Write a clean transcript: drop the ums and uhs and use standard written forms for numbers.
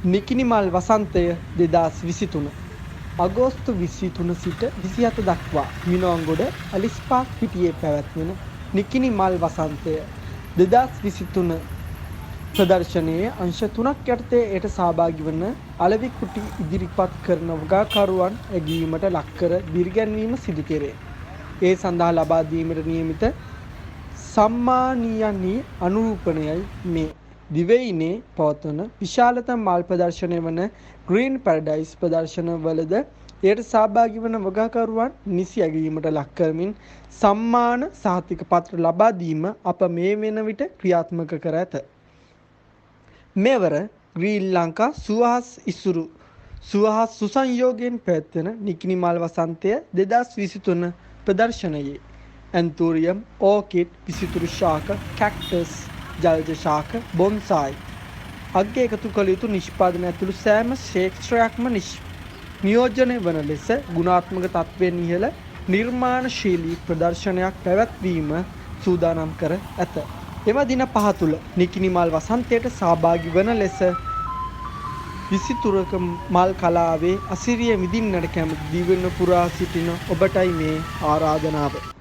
නිකිනි මල් වසන්තය 2023 අගෝස්තු 23 සිට 27 දක්වා minuwangoda අලිස්පාක් පිටියේ පැවැත්වෙන නිකිනි මල් වසන්තය 2023 ප්‍රදර්ශනයේ අංශ 3ක් යටතේ එයට සහභාගී වන අලෙවි කුටි ඉදිරිපත් කරන වගාකරුවන් ඇගීමට ලක්කර දිරිගැන්වීම සිදු කෙරේ. ඒ සඳහා ලබා දීමට නියමිත සම්මානීය අනුරූපණයයි මේ දිවයිනේ පවත්වන විශාලතම මල් ප්‍රදර්ශනය වන ග්‍රීන් පැරඩයිස් ප්‍රදර්ශනවලද එයට සහභාගී වන වගාකරුවන් නිසි ඇගීමට ලක් කරමින් සම්මාන සහතික පත්‍ර ලබා දීම අප මේ වෙන විට ක්‍රියාත්මක කර ඇත. මෙවර ග්‍රීන් ලංකා සුවහස් සුසංයෝගයෙන් පැවැත්වෙන නිකිනි මල් වසන්තය 2023 ප්‍රදර්ශනයේ ඇන්තූරියම්, ඕකිඩ්, විසිතුරු ශාක, කැක්ටස්, ජලජ ශාක, බොන්සායි අග්ග එකතු කළ යුතු නිෂ්පාදන ඇතුළු සෑම ක්ෂේත්‍රයක්ම නියෝජනය වන ලෙස ගුණාත්මක තත්ත්වයෙන් ඉහළ නිර්මාණශීලී ප්‍රදර්ශනයක් පැවැත්වීම සූදානම් කර ඇත. එම දින 5 තුළ නිකිනි මල් වසන්තයට සහභාගී වන ලෙස විසිතුරක මල් කලාවේ අසිරිය විඳින්නට කැමති දිවයින පුරා සිටින ඔබටයි මේ ආරාධනාව.